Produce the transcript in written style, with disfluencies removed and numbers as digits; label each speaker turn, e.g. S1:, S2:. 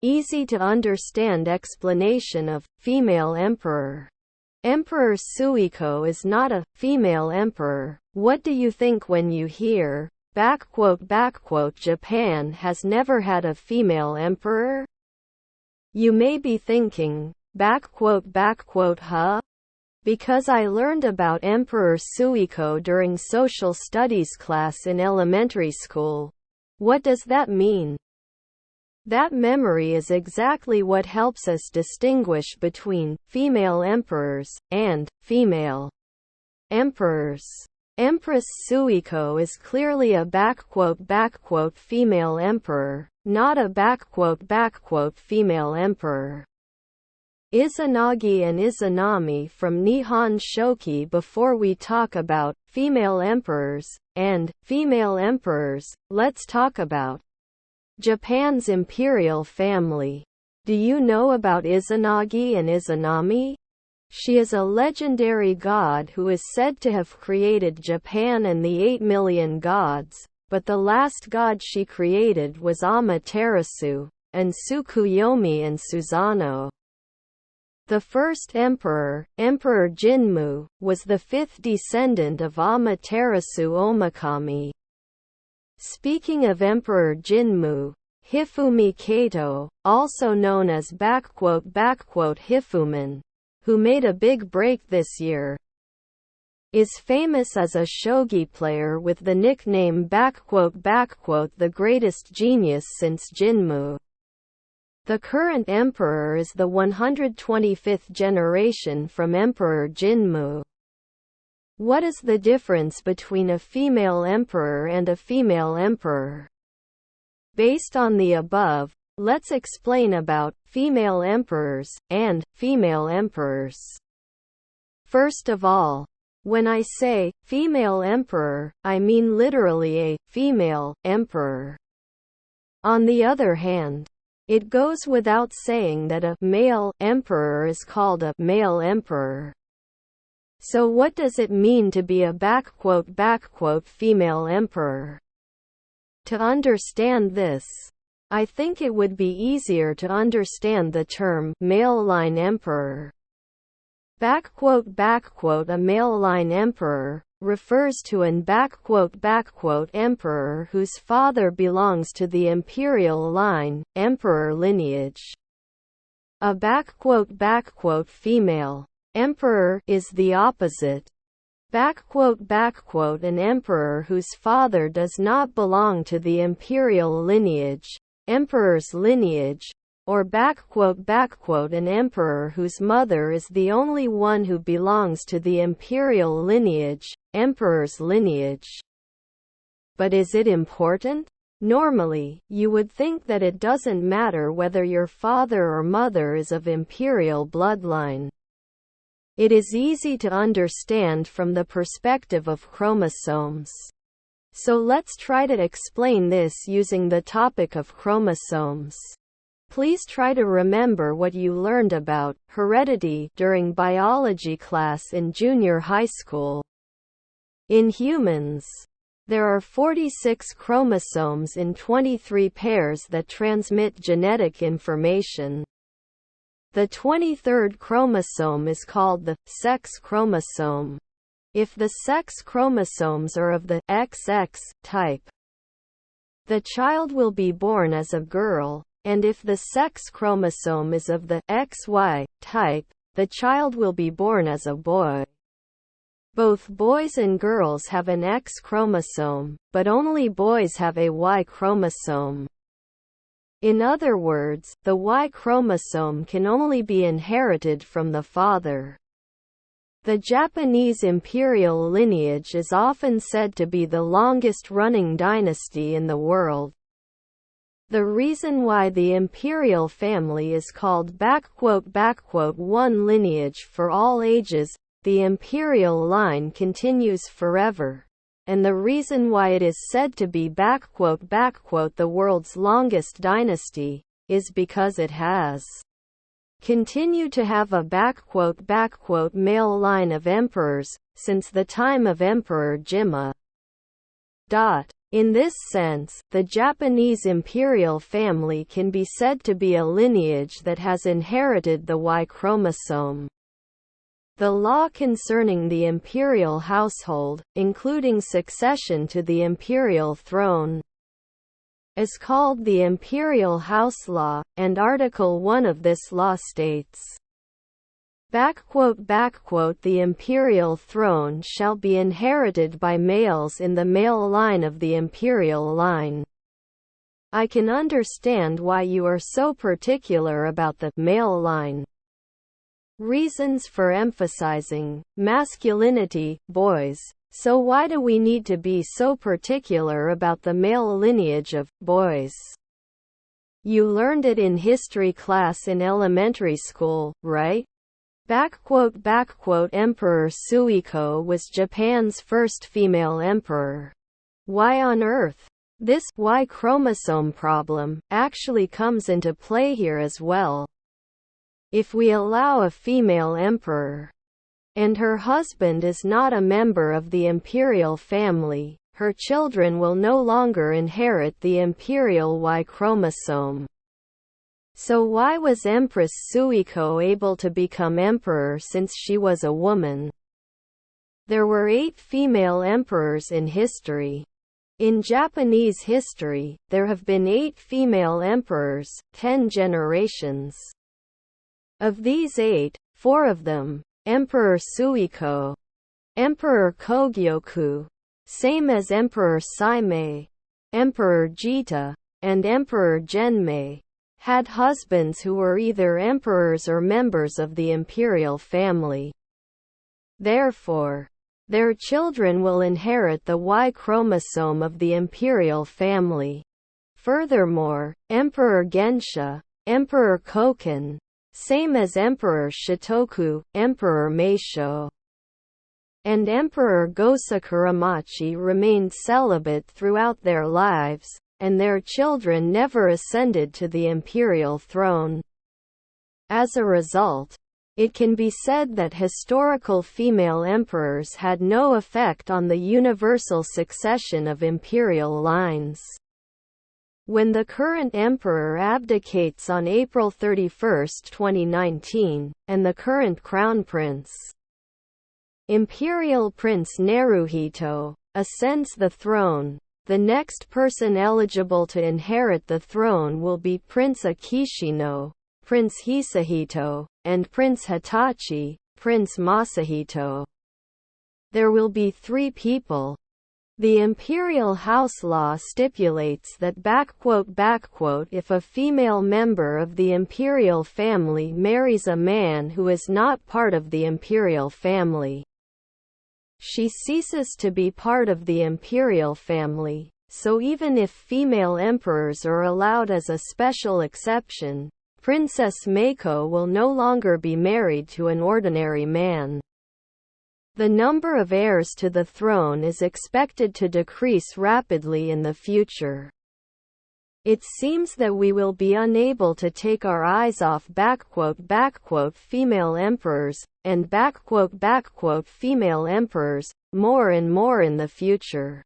S1: easy-to-understand explanation of female emperor. Emperor Suiko is not a female emperor. What do you think when you hear, Japan has never had a female emperor? You may be thinking, huh? Because I learned about Emperor Suiko during social studies class in elementary school. What does that mean? That memory is exactly what helps us distinguish between female emperors and female emperors. Empress Suiko is clearly a female emperor, not a female emperor. Izanagi and Izanami from Nihon Shoki. Before we talk about female emperors and female emperors, let's talk about Japan's imperial family. Do you know about Izanagi and Izanami? She is a legendary god who is said to have created Japan and the 8 million gods, but the last god she created was Amaterasu, and Tsukuyomi and Susanoo. The first emperor, Emperor Jinmu, was the fifth descendant of Amaterasu Omikami. Speaking of Emperor Jinmu, Hifumi Kato, also known as Hifuman, who made a big break this year, is famous as a shogi player with the nickname the greatest genius since Jinmu. The current emperor is the 125th generation from Emperor Jinmu. What is the difference between a female emperor and a female emperor? Based on the above, let's explain about female emperors and female emperors. First of all, when I say female emperor, I mean literally a female emperor. On the other hand, it goes without saying that a male emperor is called a male emperor. So what does it mean to be a female emperor? To understand this, I think it would be easier to understand the term male line emperor. A male line emperor refers to an emperor whose father belongs to the imperial line, emperor lineage. A female emperor is the opposite. An emperor whose father does not belong to the imperial lineage, emperor's lineage, or an emperor whose mother is the only one who belongs to the imperial lineage, emperor's lineage. But is it important? Normally, you would think that it doesn't matter whether your father or mother is of imperial bloodline. It is easy to understand from the perspective of chromosomes. So let's try to explain this using the topic of chromosomes. Please try to remember what you learned about heredity during biology class in junior high school. In humans, there are 46 chromosomes in 23 pairs that transmit genetic information. The 23rd chromosome is called the sex chromosome. If the sex chromosomes are of the XX type, the child will be born as a girl, and if the sex chromosome is of the XY type, the child will be born as a boy. Both boys and girls have an X chromosome, but only boys have a Y chromosome. In other words, the Y chromosome can only be inherited from the father. The Japanese imperial lineage is often said to be the longest-running dynasty in the world. The reason why the imperial family is called one lineage for all ages, the imperial line continues forever, and the reason why it is said to be the world's longest dynasty, is because it has continued to have a male line of emperors, since the time of Emperor Jimmu. In this sense, the Japanese imperial family can be said to be a lineage that has inherited the Y chromosome. The law concerning the imperial household, including succession to the imperial throne, is called the Imperial House Law, and Article 1 of this law states, "The imperial throne shall be inherited by males in the male line of the imperial line." I can understand why you are so particular about the male line. Reasons for emphasizing masculinity, boys. So why do we need to be so particular about the male lineage of boys? You learned it in history class in elementary school, right? Emperor Suiko was Japan's first female emperor. Why on earth? This Y chromosome problem actually comes into play here as well. If we allow a female emperor, and her husband is not a member of the imperial family, her children will no longer inherit the imperial Y chromosome. So why was Empress Suiko able to become emperor since she was a woman? There were 8 female emperors in history. In Japanese history, there have been 8 female emperors, 10 generations. Of these 8, 4 of them, Emperor Suiko, Emperor Kogyoku, same as Emperor Saimei, Emperor Jita, and Emperor Genmei, had husbands who were either emperors or members of the imperial family. Therefore, their children will inherit the Y chromosome of the imperial family. Furthermore, Emperor Gensha, Emperor Koken, same as Emperor Shotoku, Emperor Meisho, and Emperor Gosakuramachi remained celibate throughout their lives, and their children never ascended to the imperial throne. As a result, it can be said that historical female emperors had no effect on the universal succession of imperial lines. When the current emperor abdicates on April 31, 2019, and the current crown prince, Imperial Prince Naruhito, ascends the throne, the next person eligible to inherit the throne will be Prince Akishino, Prince Hisahito, and Prince Hitachi, Prince Masahito. There will be 3 people. The Imperial House Law stipulates that if a female member of the imperial family marries a man who is not part of the imperial family, she ceases to be part of the imperial family. So even if female emperors are allowed as a special exception, Princess Meiko will no longer be married to an ordinary man. The number of heirs to the throne is expected to decrease rapidly in the future. It seems that we will be unable to take our eyes off female emperors, and female emperors, more and more in the future.